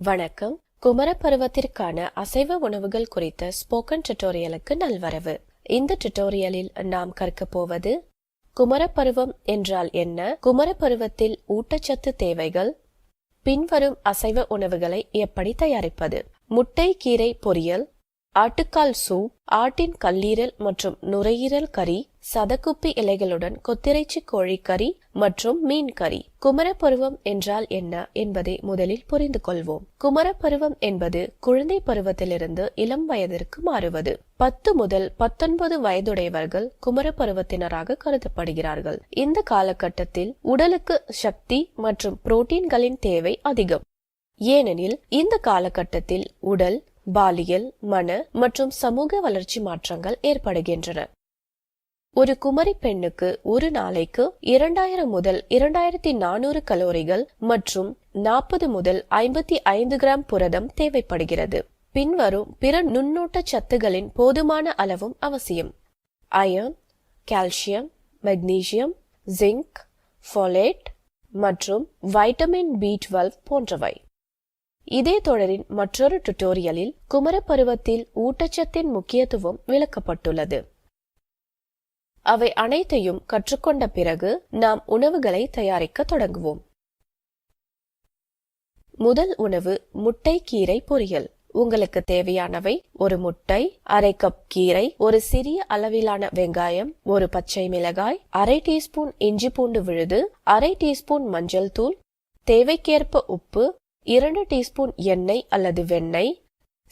வணக்கம். குமர பருவத்திற்கான அசைவ உணவுகள் குறித்த ஸ்போக்கன் டியூட்டோரியலுக்கு நல்வரவு. இந்த டியூட்டோரியலில் நாம் கற்க போவது குமரப்பருவம் என்றால் என்ன, குமரப்பருவத்தில் ஊட்டச்சத்து தேவைகள், பின்வரும் அசைவ உணவுகளை எப்படி தயாரிப்பது, முட்டை கீரை பொரியல், ஆட்டுக்கால் சூப், ஆட்டின் கல்லீரல் மற்றும் நுரையீரல் கறி, சதக்குப்பி இலைகளுடன் கொத்திறைச்சி கோழி கறி மற்றும் மீன் கறி. குமரப்பருவம் என்றால் என்ன என்பதை முதலில் புரிந்து கொள்வோம். குமரப்பருவம் என்பது குழந்தை பருவத்திலிருந்து இளம் வயதிற்கு மாறுவது. 10 முதல் 19 வயதுடையவர்கள் குமரப்பருவத்தினராக கருதப்படுகிறார்கள். இந்த காலகட்டத்தில் உடலுக்கு சக்தி மற்றும் புரோட்டீன்களின் தேவை அதிகம். ஏனெனில் இந்த காலகட்டத்தில் உடல், பாலியல், மன மற்றும் சமூக வளர்ச்சி மாற்றங்கள் ஏற்படுகின்றன. ஒரு குமரி பெண்ணுக்கு ஒரு நாளைக்கு 2000 முதல் 2400 கலோரிகள் மற்றும் 40 முதல் 55 கிராம் புரதம் தேவைப்படுகிறது. பின்வரும் பிற நுண்ணூட்ட சத்துகளின் போதுமான அளவும் அவசியம். Iron, calcium, magnesium, zinc, folate மற்றும் வைட்டமின் B12 போன்றவை. இதே தொடரின் மற்றொரு டியூட்டோரியலில் குமரப்பருவத்தில் ஊட்டச்சத்தின் முக்கியத்துவம் விளக்கப்பட்டுள்ளது. அவை அனைத்தையும் கற்றுக்கொண்ட பிறகு நாம் உணவுகளை தயாரிக்க தொடங்குவோம். முதல் உணவு முட்டை கீரை பொரியல். உங்களுக்கு தேவையானவை: ஒரு முட்டை, அரை கப் கீரை, ஒரு சிறிய அளவிலான வெங்காயம், ஒரு பச்சை மிளகாய், அரை டீஸ்பூன் இஞ்சி பூண்டு விழுது, அரை டீஸ்பூன் மஞ்சள் தூள், தேவைக்கேற்ப உப்பு, 2 டீஸ்பூன் எண்ணெய் அல்லது வெண்ணெய்.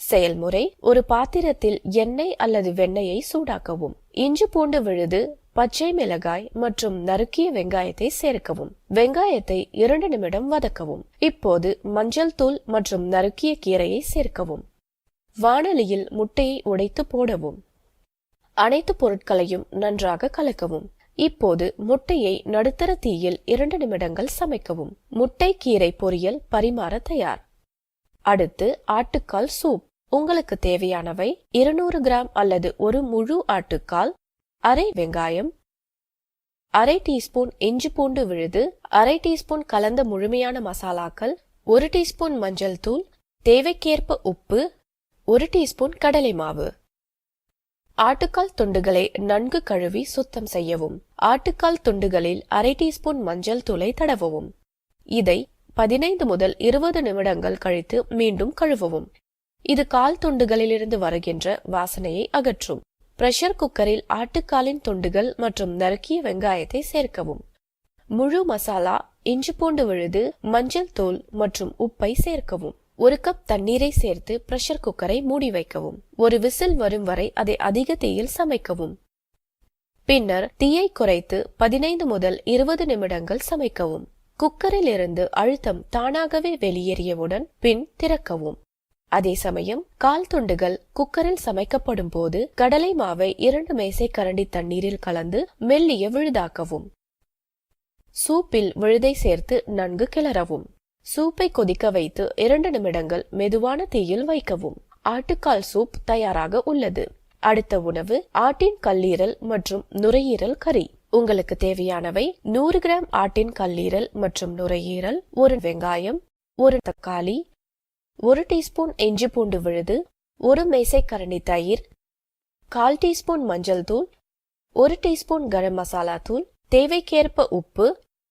செயல்முறை: ஒரு பாத்திரத்தில் எண்ணெய் அல்லது வெண்ணெயை சூடாக்கவும். இஞ்சி பூண்டு விழுது, பச்சை மிளகாய் மற்றும் நறுக்கிய வெங்காயத்தை சேர்க்கவும். வெங்காயத்தை 2 நிமிடம் வதக்கவும். இப்போது மஞ்சள் தூள் மற்றும் நறுக்கிய கீரையை சேர்க்கவும். வாணலியில் முட்டையை உடைத்து போடவும். அனைத்து பொருட்களையும் நன்றாக கலக்கவும். இப்போது முட்டையை நடுத்தர தீயில் 2 நிமிடங்கள் சமைக்கவும். முட்டை கீரை பொரியல் பரிமாற தயார். அடுத்து ஆட்டுக்கால் சூப். உங்களுக்கு தேவையானவை: 200 கிராம் அல்லது ஒரு முழு ஆட்டுக்கால், அரை வெங்காயம், அரை டீஸ்பூன் இஞ்சி பூண்டு விழுது, அரை டீஸ்பூன் கலந்த முழுமையான மசாலாக்கள், 1 டீஸ்பூன் மஞ்சள் தூள், தேவைக்கேற்ப உப்பு, 1 டீஸ்பூன் கடலை மாவு. ஆட்டுக்கால் துண்டுகளை நன்கு கழுவி சுத்தம் செய்யவும். ஆட்டுக்கால் துண்டுகளில் அரை டீஸ்பூன் மஞ்சள் தூளை தடவவும். இதை 15 முதல் 20 நிமிடங்கள் கழித்து மீண்டும் கழுவவும். இது கால் துண்டுகளிலிருந்து வருகின்ற வாசனையை அகற்றும். பிரஷர் குக்கரில் ஆட்டுக்காலின் துண்டுகள் மற்றும் நறுக்கிய வெங்காயத்தை சேர்க்கவும். முழு மசாலா, இஞ்சி பூண்டு விழுது, மஞ்சள் தூள் மற்றும் உப்பை சேர்க்கவும். 1 கப் தண்ணீரை சேர்த்து பிரஷர் குக்கரை மூடி வைக்கவும். ஒரு விசில் வரும் வரை அதை அதிக தீயில் சமைக்கவும். பின்னர் தீயை குறைத்து 15 முதல் 20 நிமிடங்கள் சமைக்கவும். குக்கரில் இருந்து அழுத்தம் தானாகவே வெளியேறியவுடன் பின் திறக்கவும். அதே சமயம் கால் துண்டுகள் குக்கரில் சமைக்கப்படும் போது கடலை மாவை 2 மேசை கரண்டி தண்ணீரில் கலந்து மெல்லிய விழுதாக்கவும். சூப்பில் விழுதை சேர்த்து நன்கு கிளறவும். சூப்பை கொதிக்க வைத்து 2 நிமிடங்கள் மெதுவான தீயில் வைக்கவும். ஆட்டுக்கால் சூப் தயாராக உள்ளது. அடுத்த உணவு ஆட்டின் கல்லீரல் மற்றும் நுரையீரல் கறி. உங்களுக்கு தேவையானவை: 100 கிராம் ஆட்டின் கல்லீரல் மற்றும் நுரையீரல், 1 வெங்காயம், 1 தக்காளி, 1 டீஸ்பூன் இஞ்சி பூண்டு விழுது, 1 மேசை கரண்டி தயிர், 1/4 டீஸ்பூன் மஞ்சள் தூள், 1 டீஸ்பூன் கரம் மசாலா தூள், தேவைக்கேற்ப உப்பு,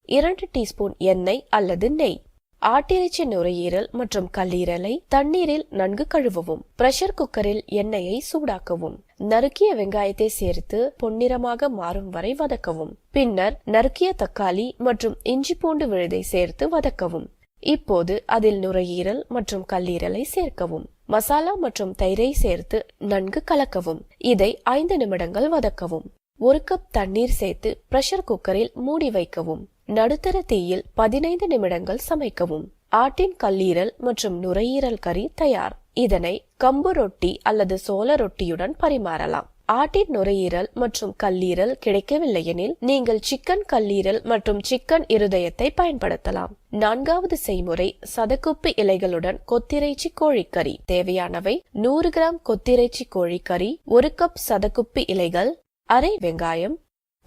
2 டீஸ்பூன் எண்ணெய் அல்லது நெய். ஆட்டிறைச்சி நுரையீரல் மற்றும் கல்லீரலை தண்ணீரில் நன்கு கழுவவும். பிரஷர் குக்கரில் எண்ணெயை சூடாக்கவும். நறுக்கிய வெங்காயத்தை சேர்த்து பொன்னிறமாக மாறும் வரை வதக்கவும். பின்னர் நறுக்கிய தக்காளி மற்றும் இஞ்சி பூண்டு விழுதை சேர்த்து வதக்கவும். இப்போது அதில் நுரையீரல் மற்றும் கல்லீரலை சேர்க்கவும். மசாலா மற்றும் தயிரை சேர்த்து நன்கு கலக்கவும். இதை 5 நிமிடங்கள் வதக்கவும். 1 கப் தண்ணீர் சேர்த்து பிரஷர் குக்கரில் மூடி வைக்கவும். நடுத்தர தீயில் 15 நிமிடங்கள் சமைக்கவும். ஆட்டின் கல்லீரல் மற்றும் நுரையீரல் கறி தயார். இதனை கம்பு ரொட்டி அல்லது சோள ரொட்டியுடன் பரிமாறலாம். ஆட்டின் நுரையீரல் மற்றும் கல்லீரல் கிடைக்கவில்லையெனில் நீங்கள் சிக்கன் கல்லீரல் மற்றும் சிக்கன் இருதயத்தை பயன்படுத்தலாம். 4வது செய்முறை சதக்குப்பி இலைகளுடன் கொத்திறைச்சி கோழிக்கறி. தேவையானவை: 100 கிராம் கொத்திறைச்சி கோழிக்கறி, 1 கப் சதக்குப்பி இலைகள், அரை வெங்காயம்,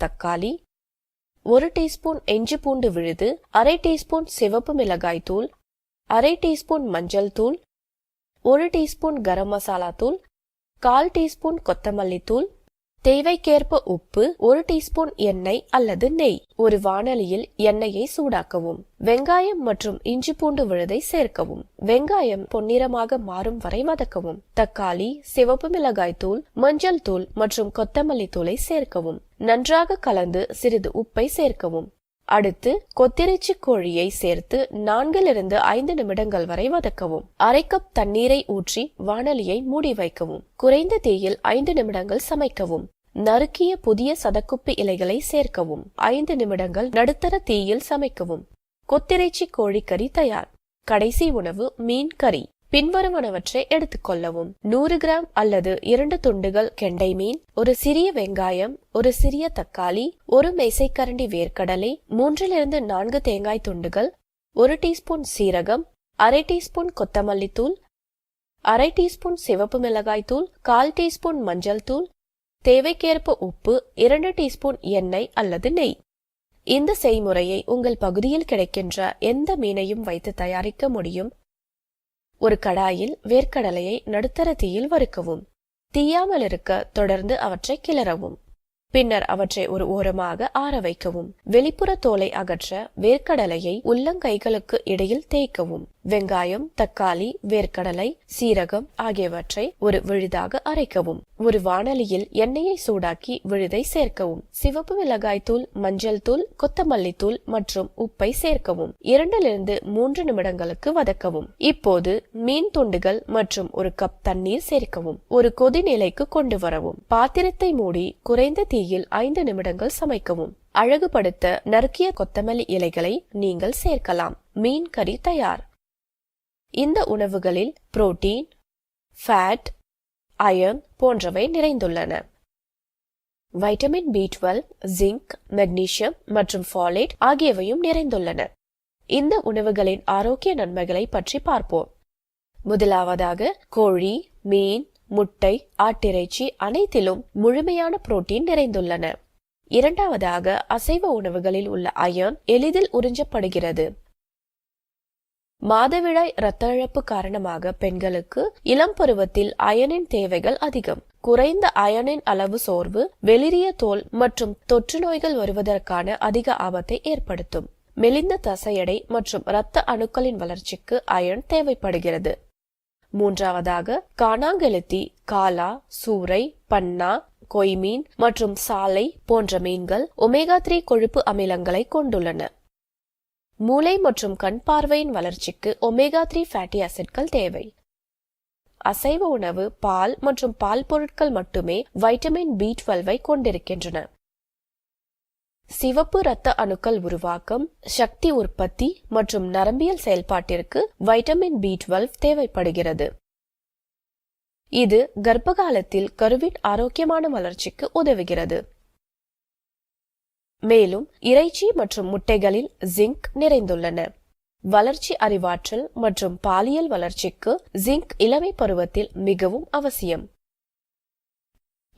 தக்காளி, 1 டீஸ்பூன் இஞ்சி பூண்டு விழுது, அரை டீஸ்பூன் சிவப்பு மிளகாய் தூள், 1/2 டீஸ்பூன் மஞ்சள் தூள், 1 டீஸ்பூன் கரம் மசாலா தூள், 1/4 டீஸ்பூன் கொத்தமல்லி தூள், தேவைக்கேற்ப உப்பு, 1 டீஸ்பூன் எண்ணெய் அல்லது நெய். ஒரு வாணலியில் எண்ணெயை சூடாக்கவும். வெங்காயம் மற்றும் இஞ்சி பூண்டு விழுதை சேர்க்கவும். வெங்காயம் பொன்னிறமாக மாறும் வரை வதக்கவும். தக்காளி, சிவப்பு மிளகாய் தூள், மஞ்சள் தூள் மற்றும் கொத்தமல்லி தூளை சேர்க்கவும். நன்றாக கலந்து சிறிது உப்பை சேர்க்கவும். அடுத்து கொத்திறைச்சி கோழியை சேர்த்து 4 - 5 நிமிடங்கள் வரை வதக்கவும். 1/2 கப் தண்ணீரை ஊற்றி வாணலியை மூடி வைக்கவும். குறைந்த தீயில் 5 நிமிடங்கள் சமைக்கவும். நறுக்கிய புதிய சதக்குப்பி இலைகளை சேர்க்கவும். 5 நிமிடங்கள் நடுத்தர தீயில் சமைக்கவும். கொத்திறைச்சி கோழிக்கறி தயார். கடைசி உணவு மீன் கறி. பின்வருவனவற்றை எடுத்துக்கொள்ளவும். 100 கிராம் அல்லது 2 துண்டுகள் கெண்டை மீன், ஒரு சிறிய வெங்காயம், ஒரு சிறிய தக்காளி, 1 மேசைக்கரண்டி வேர்க்கடலை, 3 - 4 தேங்காய் துண்டுகள், 1 டீஸ்பூன் சீரகம், 1/2 டீஸ்பூன் கொத்தமல்லி தூள், 1/2 டீஸ்பூன் சிவப்பு மிளகாய் தூள், 1/4 டீஸ்பூன் மஞ்சள் தூள், தேவைக்கேற்ப உப்பு, 2 டீஸ்பூன் எண்ணெய் அல்லது நெய். இந்த செய்முறையை உங்கள் பகுதியில் கிடைக்கின்ற எந்த மீனையும் வைத்து தயாரிக்க முடியும். ஒரு கடாயில் வேர்க்கடலையை நடுத்தர தீயில் வறுக்கவும். தீயாமல் இருக்க தொடர்ந்து அவற்றை கிளறவும். பின்னர் அவற்றை ஒரு ஓரமாக ஆற வைக்கவும். வெளிப்புற தோலை அகற்ற வேர்க்கடலையை உள்ளங்கைகளுக்கு இடையில் தேய்க்கவும். வெங்காயம், தக்காளி, வேர்க்கடலை, சீரகம் ஆகியவற்றை ஒரு விழுதாக அரைக்கவும். ஒரு வாணலியில் எண்ணெயை சூடாக்கி விழுதை சேர்க்கவும். சிவப்பு மிளகாய் தூள், மஞ்சள் தூள், கொத்தமல்லி தூள் மற்றும் உப்பை சேர்க்கவும். 2 - 3 நிமிடங்களுக்கு வதக்கவும். இப்போது மீன் துண்டுகள் மற்றும் 1 கப் தண்ணீர் சேர்க்கவும். ஒரு கொதிநிலைக்கு கொண்டு வரவும். பாத்திரத்தை மூடி குறைந்த தீயில் 5 நிமிடங்கள் சமைக்கவும். அழகுபடுத்த நறுக்கிய கொத்தமல்லி இலைகளை நீங்கள் சேர்க்கலாம். மீன் கறி தயார். இந்த உணவுகளில் புரோட்டீன், ஃபேட், அயர்ன் போன்றவை நிறைந்துள்ளன. வைட்டமின் B12, ஜிங்க், மெக்னீசியம் மற்றும் ஃபாலேட் ஆகியவையும் நிறைந்துள்ளன. இந்த உணவுகளின் ஆரோக்கிய நன்மைகளை பற்றி பார்ப்போம். முதலாவதாக, கோழி, மீன், முட்டை, ஆட்டிறைச்சி அனைத்திலும் முழுமையான புரோட்டீன் நிறைந்துள்ளன. இரண்டாவதாக, அசைவ உணவுகளில் உள்ள அயர்ன் எளிதில் உறிஞ்சப்படுகிறது. மாதவிடாய் இரத்த இழப்பு காரணமாக பெண்களுக்கு இளம் பருவத்தில் அயனின் தேவைகள் அதிகம். குறைந்த அயனின் அளவு சோர்வு, வெளிரிய தோல் மற்றும் தொற்று நோய்கள் வருவதற்கான அதிக ஆபத்தை ஏற்படுத்தும். மெலிந்த தசையடை மற்றும் இரத்த அணுக்களின் வளர்ச்சிக்கு அயன் தேவைப்படுகிறது. மூன்றாவதாக, காணாங்கெளுத்தி, காலா, சூரை, பன்னா, கொய்மீன் மற்றும் சாலை போன்ற மீன்கள் ஒமேகா 3 கொழுப்பு அமிலங்களை கொண்டுள்ளன. மூளை மற்றும் கண் பார்வையின் வளர்ச்சிக்கு ஒமேகா 3 ஃபேட்டி ஆசிட்கள் தேவை. அசைவ உணவு, பால் மற்றும் பால் பொருட்கள் மட்டுமே வைட்டமின் B12 கொண்டிருக்கின்றன. சிவப்பு இரத்த அணுக்கள் உருவாக்கம், சக்தி உற்பத்தி மற்றும் நரம்பியல் செயல்பாட்டிற்கு வைட்டமின் B12 தேவைப்படுகிறது. இது கர்ப்பகாலத்தில் கருவின் ஆரோக்கியமான வளர்ச்சிக்கு உதவுகிறது. மேலும் இறைச்சி மற்றும் முட்டைகளில் ஜிங்க் நிறைந்துள்ளன. வளர்ச்சி அறிவாற்றல் மற்றும் பாலியல் வளர்ச்சிக்கு ஜிங்க் இளமை பருவத்தில் மிகவும் அவசியம்.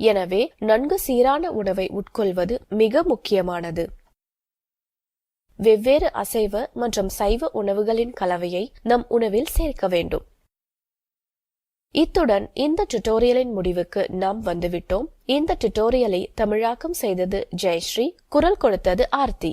எனவே நன்கு சீரான உணவை உட்கொள்வது மிக முக்கியமானது. வெவ்வேறு அசைவ மற்றும் சைவ உணவுகளின் கலவையை நம் உணவில் சேர்க்க வேண்டும். இத்துடன் இந்த டுட்டோரியலின் முடிவுக்கு நாம் வந்துவிட்டோம். இந்த டுட்டோரியலை தமிழாக்கம் செய்தது ஜெயஸ்ரீ, குரல் கொடுத்தது ஆர்த்தி.